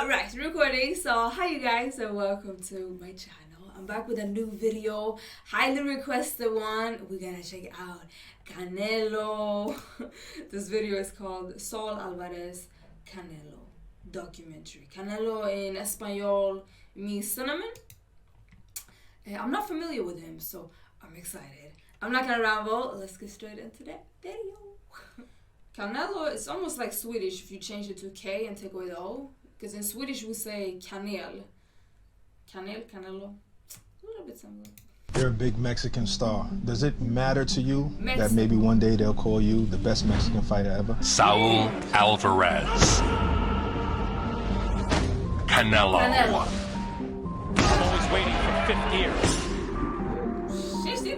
Right, recording. So hi you guys and welcome to my channel. I'm back with a new video, highly requested one. We're gonna check it out. Canelo. This video is called Saul Alvarez Canelo documentary. Canelo in Espanol means cinnamon. I'm not familiar with him, so I'm excited. I'm not gonna ramble. Let's get straight into that video. Canelo is almost like Swedish if you change it to K and take away the O. Because in Swedish we say canel. Canelo. A little bit similar. You're a big Mexican star. Does it matter to you that maybe one day they'll call you the best Mexican fighter ever? Saul Alvarez. Canelo. Always waiting for fifth gear.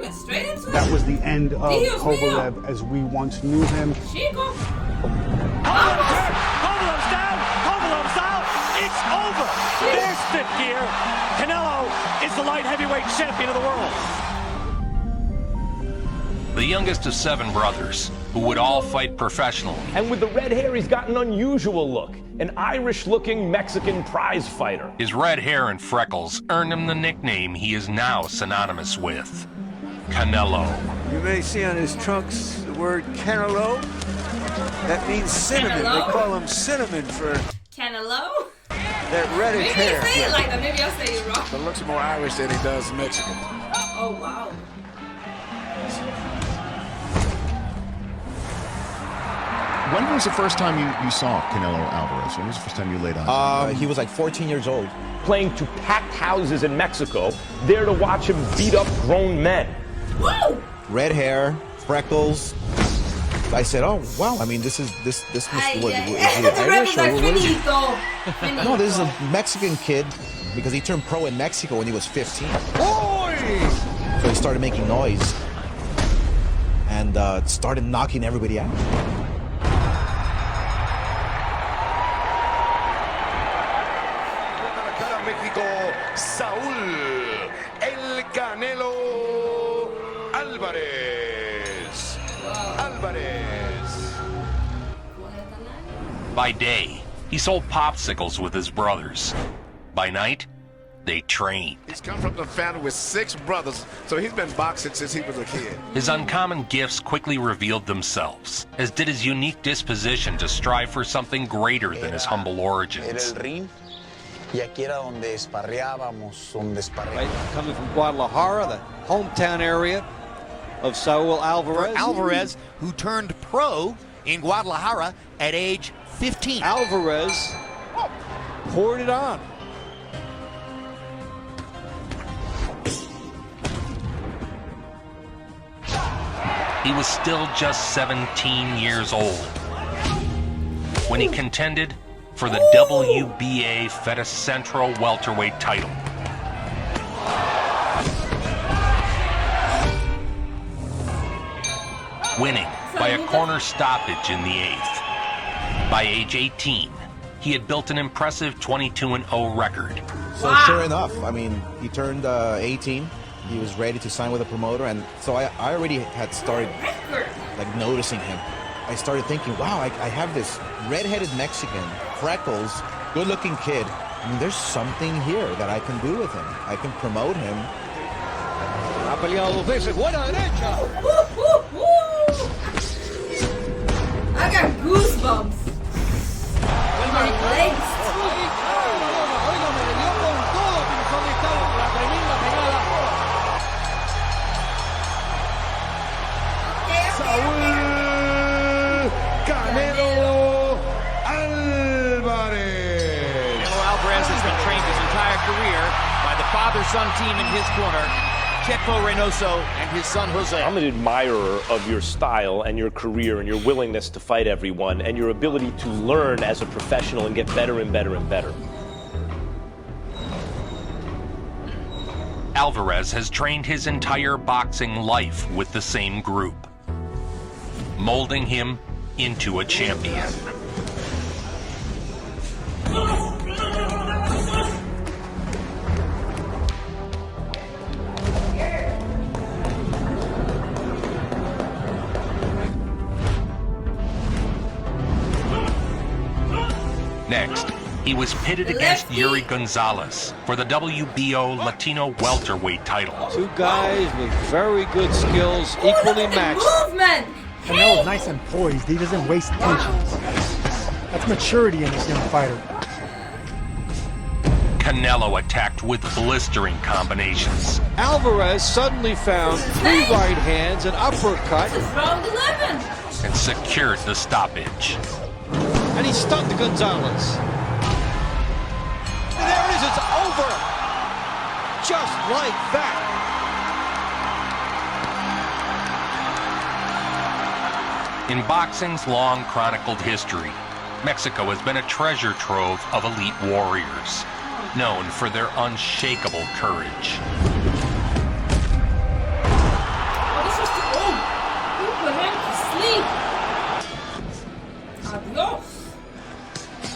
Straight into that it. was the end of Kovalev as we once knew him. Kovalev's down. Kovalev's out. It's over. There's fifth gear. Canelo is the light heavyweight champion of the world. The youngest of 7 brothers, who would all fight professionally. And with the red hair, he's got an unusual look. An Irish-looking Mexican prize fighter. His red hair and freckles earned him the nickname he is now synonymous with. Canelo. You may see on his trunks the word Canelo. That means cinnamon. Canelo? They call him cinnamon for Canelo? that reddish Maybe hair. I say it like that. Maybe I'll say it wrong. But looks more Irish than he does Mexican. Oh, wow. When was the first time you saw Canelo Alvarez? When was the first time you laid eyes? He was like 14 years old. Playing to packed houses in Mexico, there to watch him beat up grown men. Woo! Red hair, freckles. I said, "Oh wow! I mean, this must be what is he Irish or what is he?" No, this is a Mexican kid because he turned pro in Mexico when he was 15. So he started making noise and started knocking everybody out. Saul El Canelo Alvarez. By day, he sold popsicles with his brothers. By night, they trained. He's come from the family with 6 brothers, so he's been boxing since he was a kid. His uncommon gifts quickly revealed themselves, as did his unique disposition to strive for something greater than his humble origins. Y aquí era donde esparreábamos, donde esparreábamos. Coming from Guadalajara, the hometown area of Saul Alvarez. Alvarez, who turned pro in Guadalajara at age 15. Alvarez poured it on. He was still just 17 years old when he contended for the WBA Feta Central welterweight title. Winning by a corner stoppage in the 8th. By age 18, he had built an impressive 22-0 record. So sure enough, I mean, he turned 18. He was ready to sign with a promoter, and so I already had started like noticing him. I started thinking, wow, I have this red-headed Mexican, freckles, good-looking kid. I mean, there's something here that I can do with him. I can promote him. Ha peleado 2 veces, buena derecha. I got goosebumps. My legs. Canelo Alvarez. Canelo Alvarez has been trained his entire career by the father-son team in his corner, Chepo Reynoso and his son Jose. I'm an admirer of your style and your career and your willingness to fight everyone and your ability to learn as a professional and get better and better and better. Alvarez has trained his entire boxing life with the same group, molding him into a champion. Next, he was pitted against Yuri Gonzalez for the WBO Latino welterweight title. Two guys with very good skills, equally matched. Movement! Canelo's nice and poised. He doesn't waste punches. That's maturity in this young fighter. Canelo attacked with blistering combinations. Alvarez suddenly found 3 right hands, an uppercut, Round 11. And secured the stoppage. and he stunned Gonzalez. And there it is, it's over. Just like that. In boxing's long chronicled history, Mexico has been a treasure trove of elite warriors, known for their unshakable courage.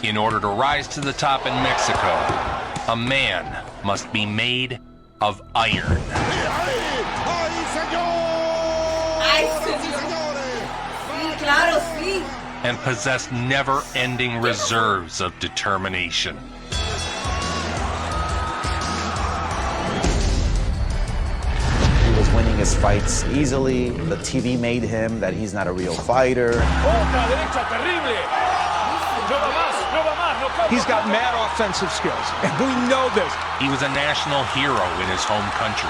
In order to rise to the top in Mexico, a man must be made of iron. And possess never-ending reserves of determination. He was winning his fights easily. The TV made him that he's not a real fighter. He's got mad offensive skills, and we know this. He was a national hero in his home country.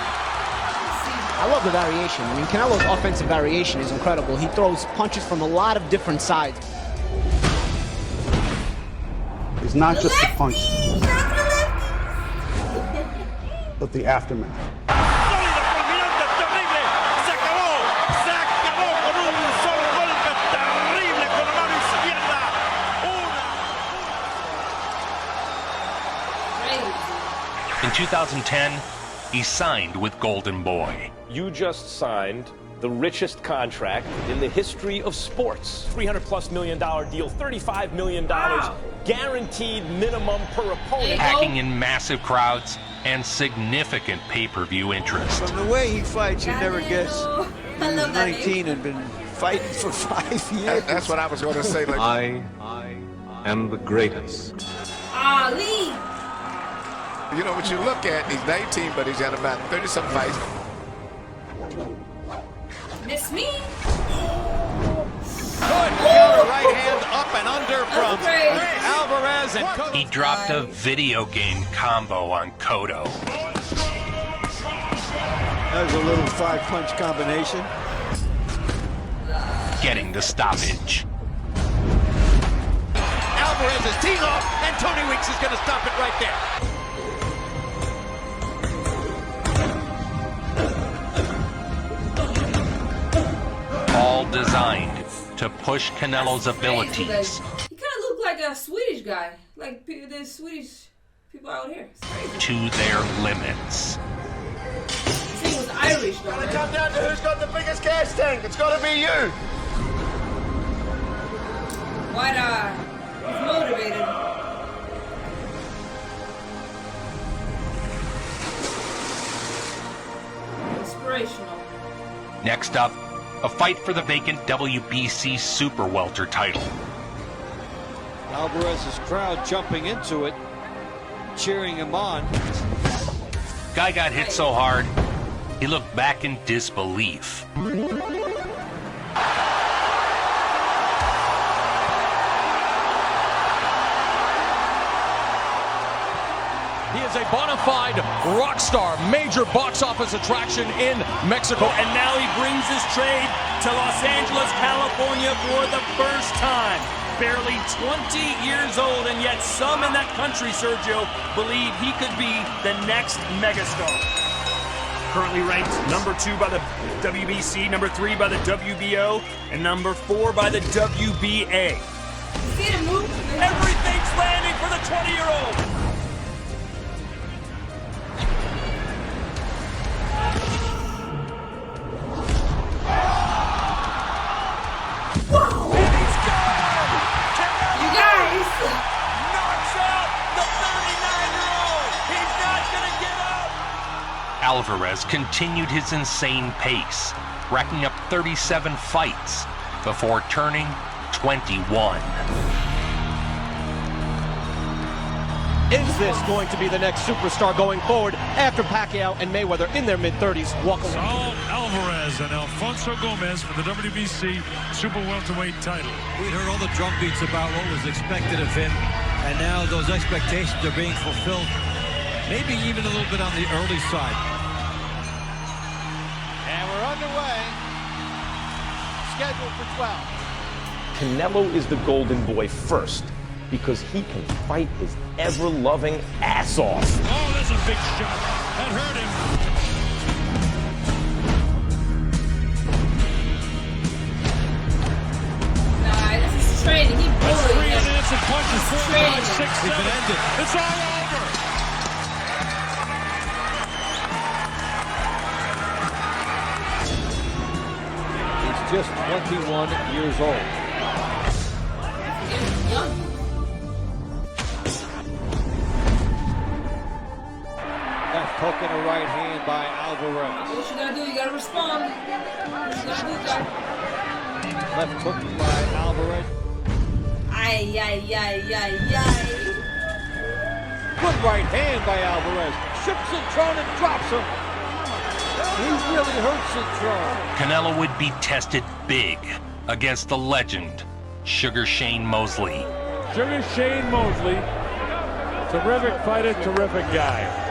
I love the variation. I mean, Canelo's offensive variation is incredible. He throws punches from a lot of different sides. It's not just the punch, but the aftermath. In 2010, he signed with Golden Boy. You just signed the richest contract in the history of sports. $300+ million deal, $35 million guaranteed minimum per opponent. Packing in massive crowds and significant pay-per-view interest. From the way he fights, you never guess. He was 19 and been fighting for 5 years. That's what I was going to say. Like, I am the greatest. Ali! You know, what you look at, he's 19, but he's had about 30-some fights. Miss me? Good counter right hand up and under from Alvarez. And He dropped a video game combo on Cotto. That was a little 5-punch combination. Getting the stoppage. Alvarez is teeing off, and Tony Weeks is going to stop it right there. All designed to push Canelo's abilities. He kind of looked like a Swedish guy, like the Swedish people out here. To their limits. He was Irish, though. It's gonna come down to who's got the biggest gas tank. It's got to be you. Wide eye. He's motivated. Inspirational. Next up, a fight for the vacant WBC Super Welter title. Alvarez's crowd jumping into it, cheering him on. Guy got hit so hard, he looked back in disbelief. He is a bona fide rock star, major box office attraction in Mexico. And now he brings his trade to Los Angeles, California for the first time. Barely 20 years old, and yet some in that country, Sergio, believe he could be the next megastar. Currently ranked number 2 by the WBC, number 3 by the WBO, and number 4 by the WBA. Everything's landing for the 20-year-old. Alvarez continued his insane pace, racking up 37 fights before turning 21. Is this going to be the next superstar going forward after Pacquiao and Mayweather in their mid-30s walk away? Saul Alvarez and Alfonso Gomez for the WBC Super Welterweight title. We heard all the drum beats about what was expected of him, and now those expectations are being fulfilled, maybe even a little bit on the early side. And we're underway. Scheduled for 12. Canelo is the golden boy first because he can fight his ever-loving ass off. Oh, that's a big shot. That hurt him. Nah, this is training. He That's bullied. 3 unanswered punches. 4, 5, 6, 7. He's been ended. It's all over. He's just 21 years old. Left hook and a right hand by Alvarez. What you gotta do? You gotta respond. What you gotta do, guy? Left hook by Alvarez. Ay, ay, ay, ay, ay. Good right hand by Alvarez. Ships Citron and drops him. He really hurts Citron. Canelo would be tested big against the legend, Sugar Shane Mosley. Sugar Shane Mosley. Terrific fighter, terrific guy.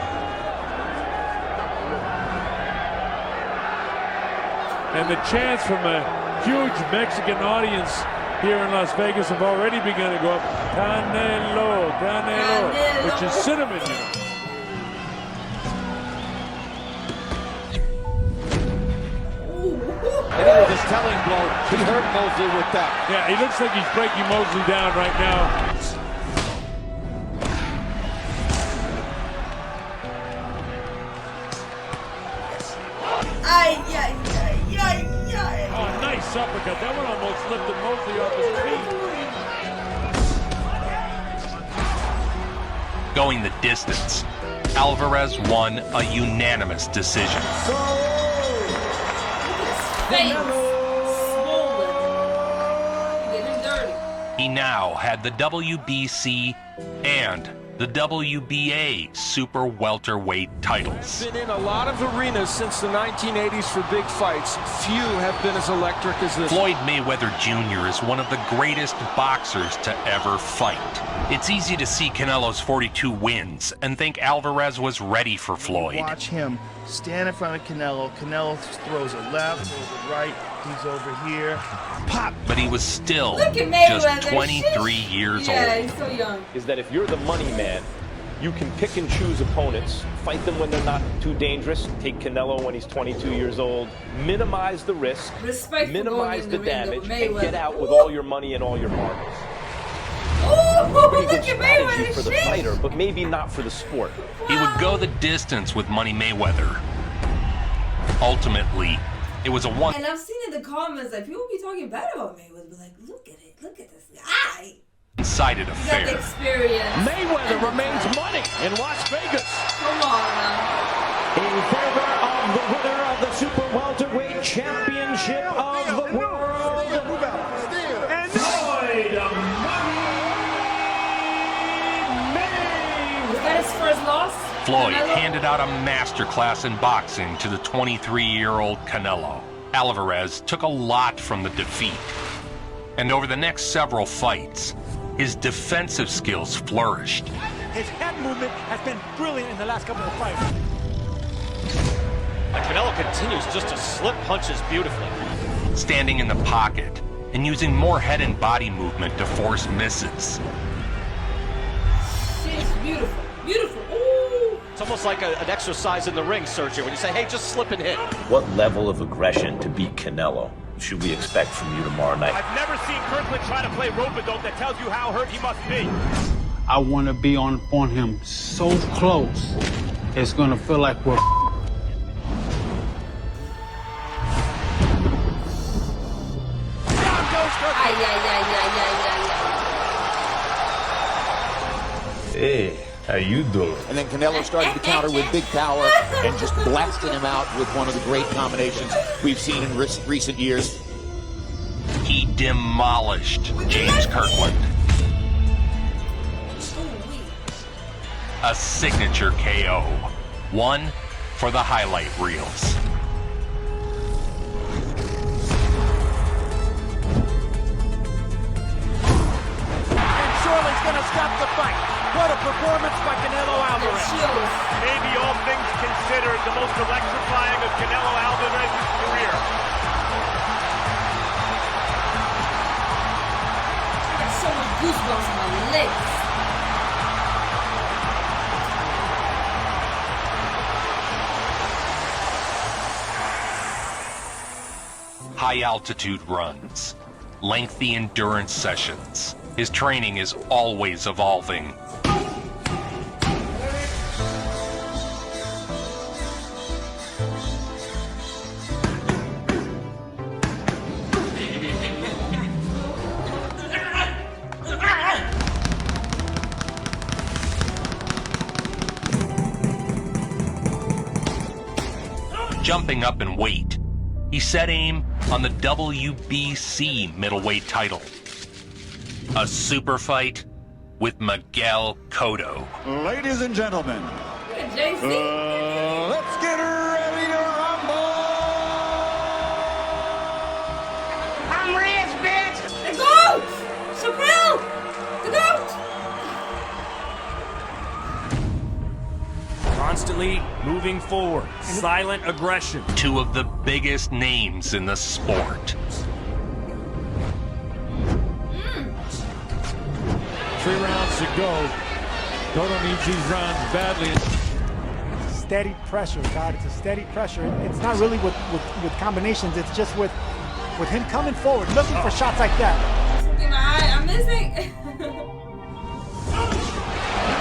And the chants from a huge Mexican audience here in Las Vegas have already begun to go up. Canelo, Canelo, which is cinnamon, you know. And it was a telling blow. He hurt Mosley with that. Yeah, he looks like he's breaking Mosley down right now. Ay, ay, ay, ay, ay. Oh, nice uppercut. That one almost lifted Mosley off his feet. Going the distance, Alvarez won a unanimous decision. Face swollen. Get him dirty. He now had the WBC and the WBA Super Welterweight titles. Been in a lot of arenas since the 1980s for big fights. Few have been as electric as this. Floyd Mayweather Jr. is one of the greatest boxers to ever fight. It's easy to see Canelo's 42 wins and think Alvarez was ready for Floyd. Watch him stand in front of Canelo. Canelo throws a left, throws a right. He's over here. Pop! But he was still Look at Mayweather. just 23 years old. Yeah, he's so young. Is that if you're the money man, you can pick and choose opponents, fight them when they're not too dangerous, take Canelo when he's 22 years old, minimize the risk, minimize the damage, and get out with all your money and all your marbles. Ooh, Pretty good strategy for the fighter, but maybe not for the sport. He would go the distance with Money Mayweather. Ultimately, it was a one. And I've seen in the comments like people be talking bad about Mayweather, but like, look at it, look at this guy. One-sided You got the affair. experience. Mayweather remains money in Las Vegas. Come on now. In favor of the winner of the Super Welterweight Championship of the world, Floyd Was that his first loss? Floyd Canelo? handed out a masterclass in boxing to the 23-year-old Canelo. Alvarez took a lot from the defeat. And over the next several fights, his defensive skills flourished. His head movement has been brilliant in the last couple of fights. Canelo continues just to slip punches beautifully. Standing in the pocket and using more head and body movement to force misses. She's beautiful, beautiful. Ooh. It's almost like an exercise in the ring, Sergio, when you say, hey, just slip and hit. What level of aggression to beat Canelo should we expect from you tomorrow night? I've never seen Kirkland try to play rope-a-dope that tells you how hurt he must be. I want to be on him so close, it's going to feel like we're Ay, ay, ay, ay, ay, ay. Hey, how you doing? And then Canelo started to counter with big power and just blasted him out with one of the great combinations we've seen in recent years. He demolished James Kirkland. a signature KO, one for the highlight reels. And Shirley's gonna stop the fight. What a performance by Canelo Alvarez. Maybe all things considered, the most electrifying of Canelo Alvarez's career. I got so much goosebumps in my legs. High-altitude runs, lengthy endurance sessions. His training is always evolving. Jumping up in weight, he set aim on the WBC middleweight title. A super fight with Miguel Cotto. Ladies and gentlemen, let's get ready to rumble! I'm rich, bitch! The GOAT! Chappelle! The GOAT! Constantly moving forward. Silent aggression. Two of the biggest names in the sport. 3 rounds to go. Cotto needs these rounds badly. Steady pressure, God. It's a steady pressure. It's not really with combinations. It's just with him coming forward, looking for shots like that. Something in my eye. I'm missing.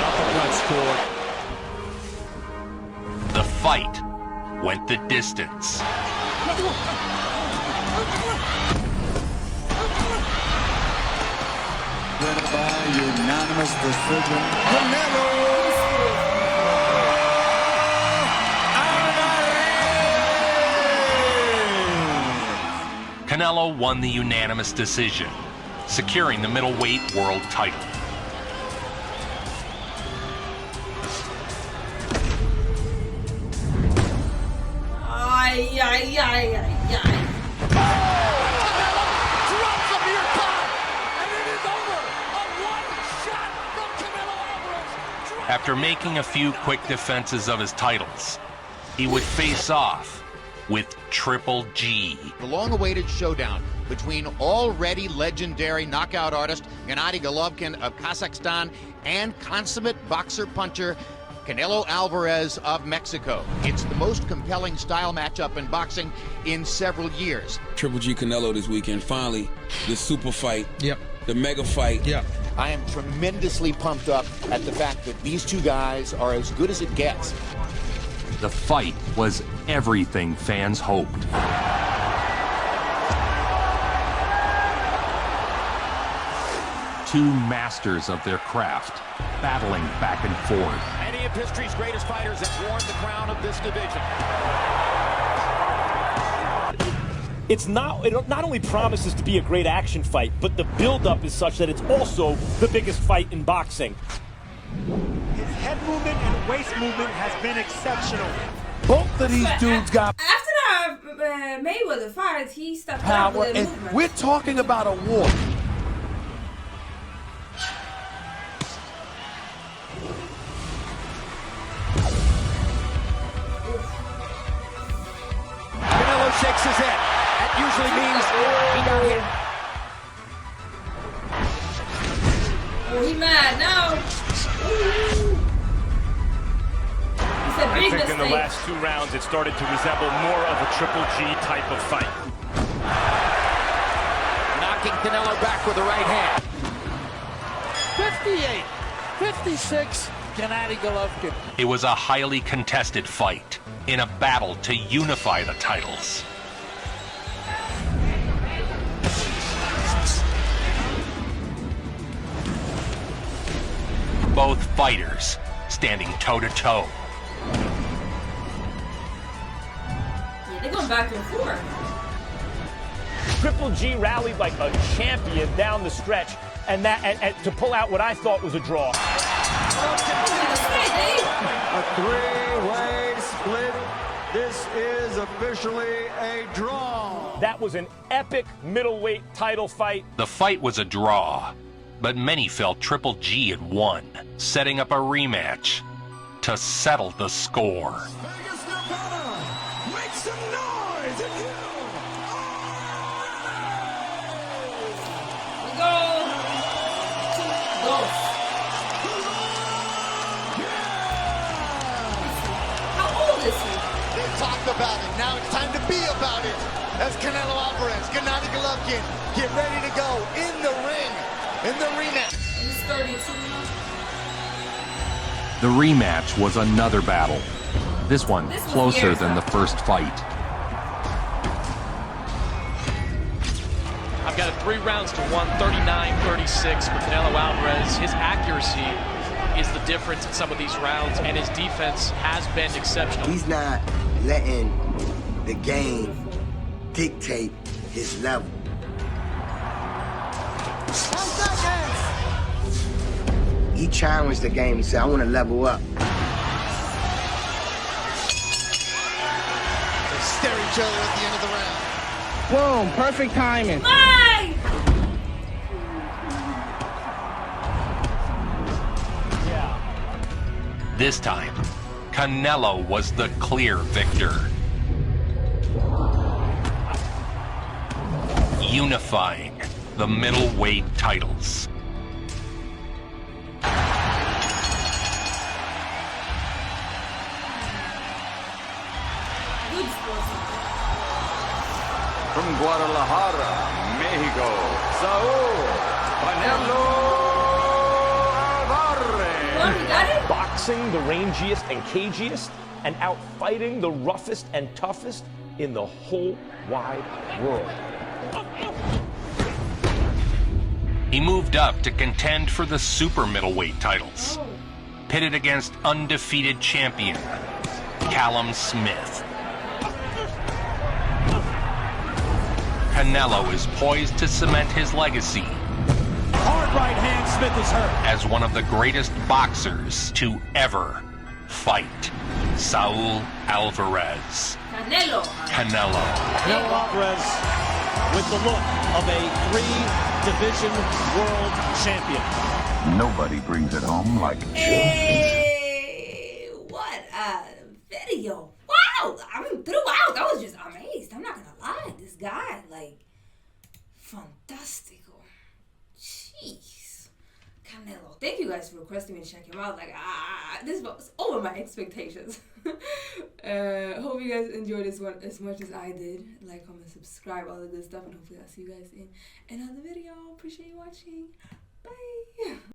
Uppercut scored. The fight went the distance. Winner by unanimous decision, Canelo Alvarez! Canelo won the unanimous decision, securing the middleweight world title. After making a few quick defenses of his titles, he would face off with Triple G. The long-awaited showdown between already legendary knockout artist Gennady Golovkin of Kazakhstan and consummate boxer-puncher Canelo Alvarez of Mexico. It's the most compelling style matchup in boxing in several years. Triple G Canelo this weekend, finally, the super fight. Yep. The mega fight. Yep. I am tremendously pumped up at the fact that these two guys are as good as it gets. The fight was everything fans hoped. Two masters of their craft, battling back and forth. Many of history's greatest fighters have worn the crown of this division. It not only promises to be a great action fight, but the build-up is such that it's also the biggest fight in boxing. His head movement and waist movement has been exceptional. Both of these dudes got After that Mayweather fight, he stopped power, and we're talking about a war. Canelo shakes his head. That usually means he got hit. Oh, he mad now. He said big I think in the mistake. last 2 rounds, it started to resemble more of a Triple G type of fight. Knocking Canelo back with the right hand. 58, 56, Gennady Golovkin. It was a highly contested fight in a battle to unify the titles. Both fighters standing toe-to-toe. Yeah, they're going back and forth. Triple G rallied like a champion down the stretch, and to pull out what I thought was a draw. A three-way split. This is officially a draw. That was an epic middleweight title fight. The fight was a draw, but many felt Triple G had won, setting up a rematch to settle the score. Make some noise in here. We go. Dos. How old is he? They talked about it. Now it's time to be about it. That's Canelo Alvarez, Gennady Golovkin. Get ready to go in the ring, in the rematch. He's 32 now. The rematch was another battle. This one closer than the first fight. I've got it 3 rounds to 1, 39-36 for Canelo Alvarez. His accuracy is the difference in some of these rounds, and his defense has been exceptional. He's not letting the game dictate his level. 10 seconds. He challenged the game. He said, I want to level up. They stare each other at the end of the round. Boom, perfect timing. Mine! This time, Canelo was the clear victor. Unifying the middleweight titles. From Guadalajara, Mexico, Saul Alvarez. Boxing the rangiest and cagiest, and out fighting the roughest and toughest in the whole wide world. He moved up to contend for the super middleweight titles, pitted against undefeated champion Callum Smith. Canelo is poised to cement his legacy Hard right hand, Smith is hurt. as one of the greatest boxers to ever fight. Saul Alvarez. Canelo. Canelo. Canelo Alvarez with the look of a 3-division world champion. Nobody brings it home like Hey, what a video. Wow. I mean, throughout, I was just amazed. I'm not going to lie. This guy, like, fantastical. Jeez. Canelo. Thank you guys for requesting me to check him out. Like, this was over my expectations. Hope you guys enjoyed this one as much as I did. Like, comment, subscribe, all the good stuff. And hopefully I'll see you guys in another video. Appreciate you watching. Bye.